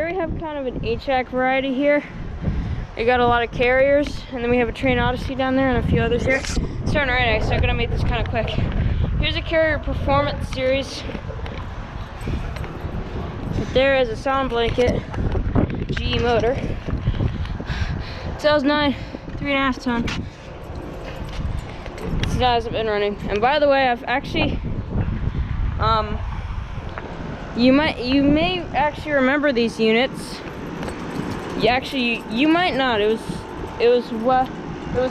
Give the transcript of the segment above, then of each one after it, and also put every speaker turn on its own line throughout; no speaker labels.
we have kind of an HVAC variety here. We got a lot of carriers, and then we have a Trane Odyssey down there and a few others here. It's starting to rain, so I'm gonna make this kind of quick. Here's a carrier performance series. Right there is a sound blanket, GE motor. 2009, 3.5 ton. This guy hasn't been running. And by the way, I've actually, you may actually remember these units. You might not. It was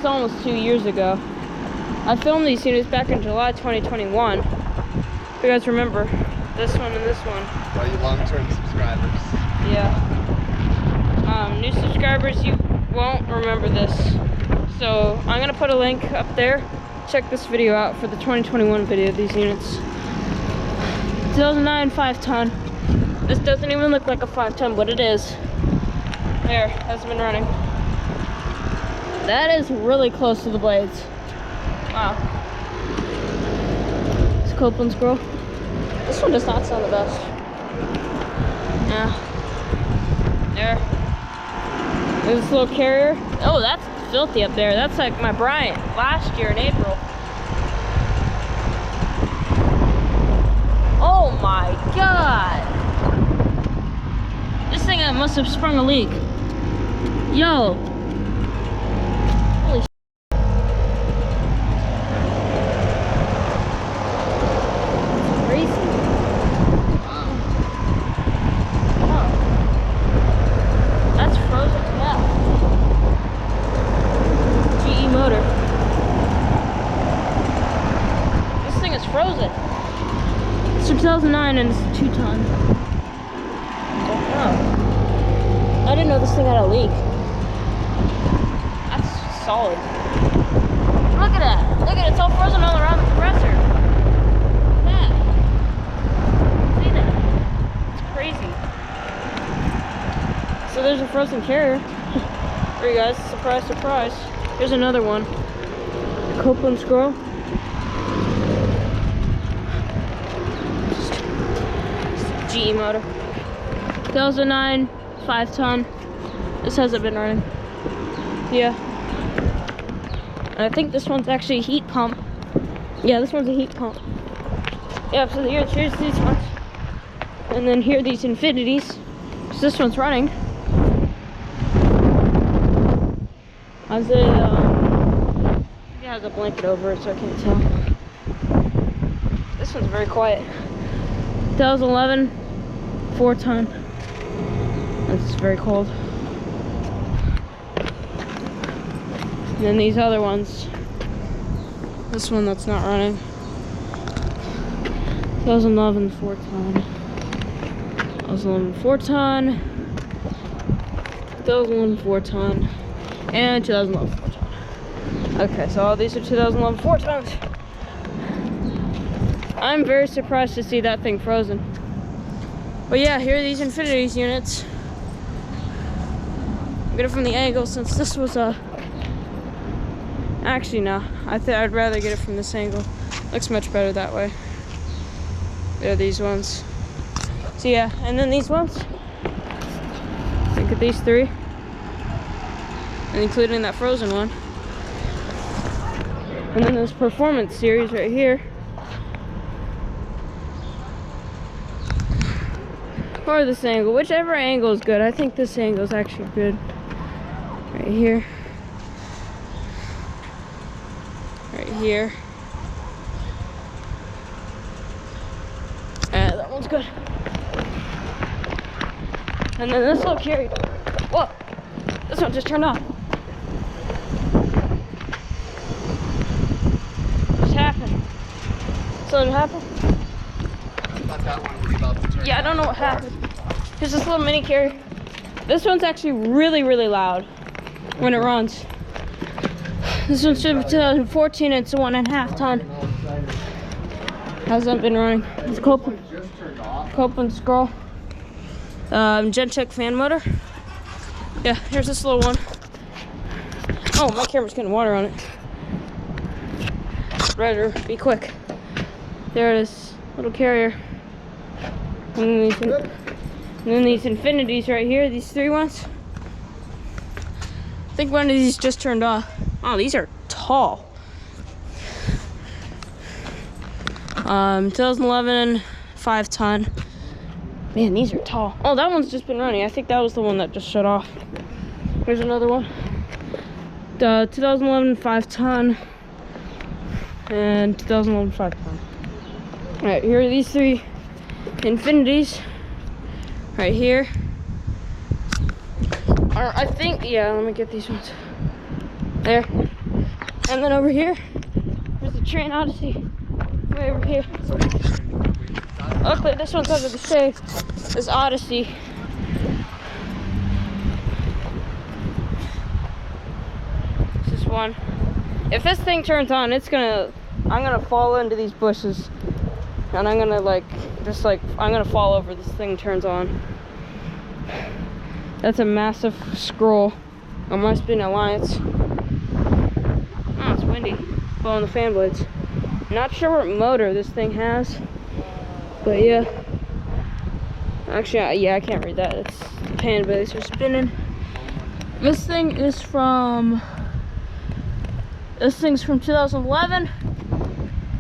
almost 2 years ago. I filmed these units back in July 2021. If you guys remember this one and this one.
All you long-term subscribers.
Yeah. New subscribers, you won't remember this. So I'm gonna put a link up there. Check this video out for the 2021 video of these units. 2009 5 ton. This doesn't even look like a 5 ton, but it is. There, hasn't been running. That is really close to the blades. Wow. It's Copeland scroll. This one does not sound the best. Yeah. There. There's this little carrier. Oh, that's filthy up there. That's like my Bryant last year in April. Oh my god. This thing must have sprung a leak. Yo. Holy shit. That's crazy. Wow. Oh. That's frozen to death. GE motor. This thing is frozen. It's 2009 and it's a 2 ton. Oh. I didn't know this thing had a leak. That's solid. Look at that. Look at it. It's all frozen all around the compressor. Yeah. See that? It's crazy. So there's a frozen carrier. For you guys. Surprise, surprise. Here's another one. Copeland scroll. GE motor. 2009 5 ton. This hasn't been running. Yeah. And I think this one's actually a heat pump. Yeah, this one's a heat pump. Yeah, so here's these ones. And then here are these Infinities. So this one's running. It has a blanket over it, so I can't tell. This one's very quiet. 2011 4 ton. It's very cold. And then these other ones. This one that's not running. 2011 4 ton. 2011 4 ton. 2011 4 ton. And 2011 4 ton. Okay, so all these are 2011 4 tons. I'm very surprised to see that thing frozen. But yeah, here are these Infinities units. Get it from the angle since this was a... Actually, no. I'd rather get it from this angle. Looks much better that way. There are these ones. So yeah, and then these ones. Look at these 3. And including that frozen one. And then this performance series right here. Or this angle, whichever angle is good. I think this angle is actually good. Right here. Right here. That one's good. And then this little carrier. Whoa! This one just turned off. What's happened? Something happened?
I thought that one was about to turn.
Yeah, I don't know what happened. Here's this little mini carrier. This one's actually really, really loud when it runs. This one's 2014 and it's a 1.5 ton. Hasn't been running. It's Copeland scroll. Gencheck fan motor. Yeah, here's this little one. Oh, my camera's getting water on it. Better be quick. There it is, little carrier. And And then these Infinities right here, these 3 ones. I think one of these just turned off. Oh, these are tall. 2011 5-ton. Man, these are tall. Oh, that one's just been running. I think that was the one that just shut off. Here's another one. The 2011 5-ton and 2011 5-ton. All right, here are these 3 Infinities right here. I think, yeah, let me get these ones. There. And then over here, there's the Trane Odyssey. Way over here. Luckily, this one's under the shade. This Odyssey. This is one. If this thing turns on, I'm gonna fall into these bushes. And I'm gonna I'm gonna fall over this thing turns on. That's a massive scroll. It must be an Alliance. Oh, it's windy. Blowing the fan blades. Not sure what motor this thing has. But yeah. Actually, yeah, I can't read that. It's the fan blades are spinning. This thing's from 2011.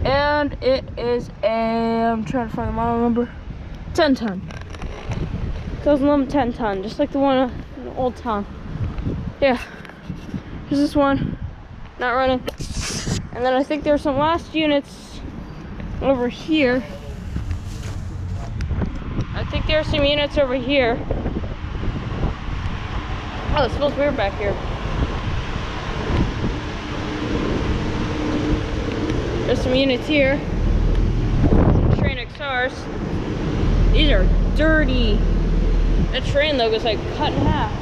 And it is I'm trying to find the model number. 10-ton. 2011 10-ton, just like the one in the Old Town. Yeah. Here's this one. Not running. And then I think there's some last units over here. I think there's some units over here. Oh, it smells weird back here. There's some units here. Some Trane XRs. These are dirty. That Trane logo is like cut in half.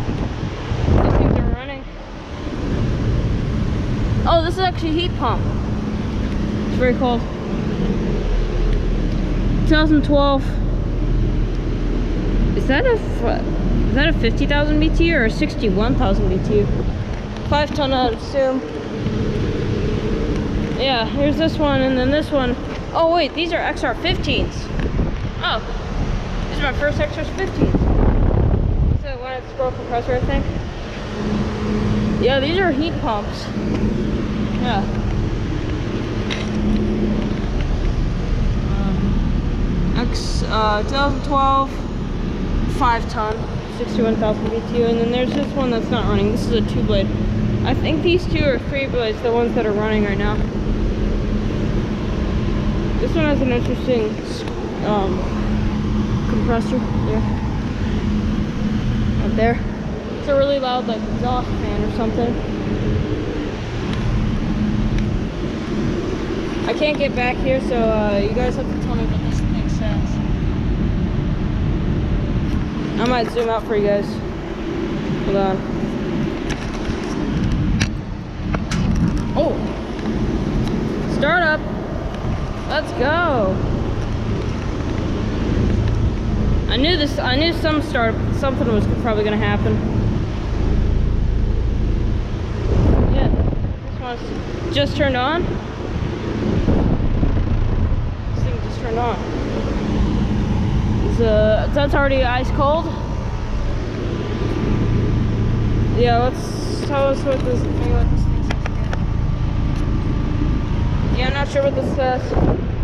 These things are running. Oh, this is actually a heat pump. It's very cold. 2012. Is that a 50,000 BTU or a 61,000 BTU? 5-ton, I'd assume. Yeah, here's this one, and then this one. Oh wait, these are XR15s. Oh, these are my first XR15s. So when it's scroll compressor, I think. Yeah, these are heat pumps. Yeah. 2012 5-ton, 61,000 BTU, and then there's this one that's not running. This is a 2-blade. I think these 2 are 3 blades, the ones that are running right now. This one has an interesting compressor there. Up there. It's a really loud like exhaust fan or something. I can't get back here, so you guys have to tell me what this thing says. I might zoom out for you guys. Hold on. Oh! Start up! Let's go! I knew something was probably gonna happen. Yeah, this one's just turned on. This thing just turned on. That's already ice cold. Yeah, let's tell us what this thing says again. Yeah, I'm not sure what this says.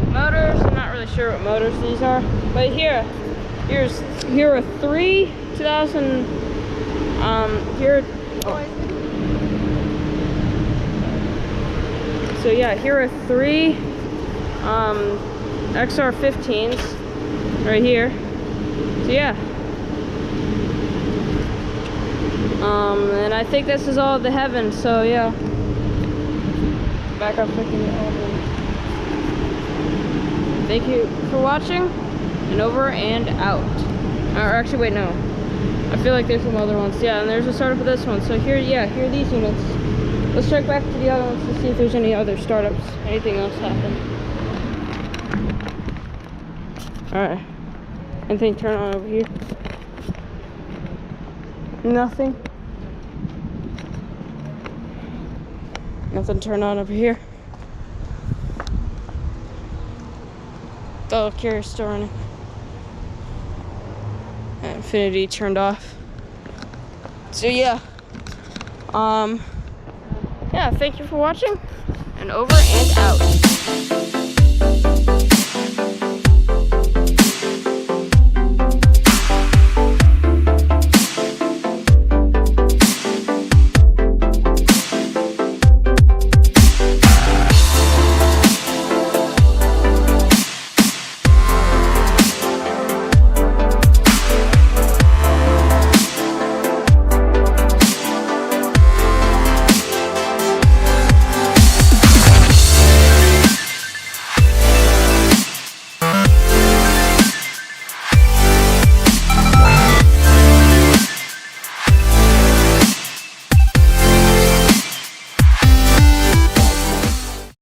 Motors, I'm not really sure what motors these are. But here are 3 2000 here. Oh. So yeah, here are 3 XR15s right here. So yeah. And I think this is all the heaven, so yeah. Back up picking it up. Thank you for watching, and over and out. Or actually, wait, no. I feel like there's some other ones. Yeah, and there's a startup of this one. So here, yeah, here are these units. Let's check back to the other ones to see if there's any other startups. Anything else happen. Alright. Anything turn on over here? Nothing. Nothing turn on over here. The carrier's still running. Infinity turned off. So yeah. Yeah, thank you for watching, and over and out.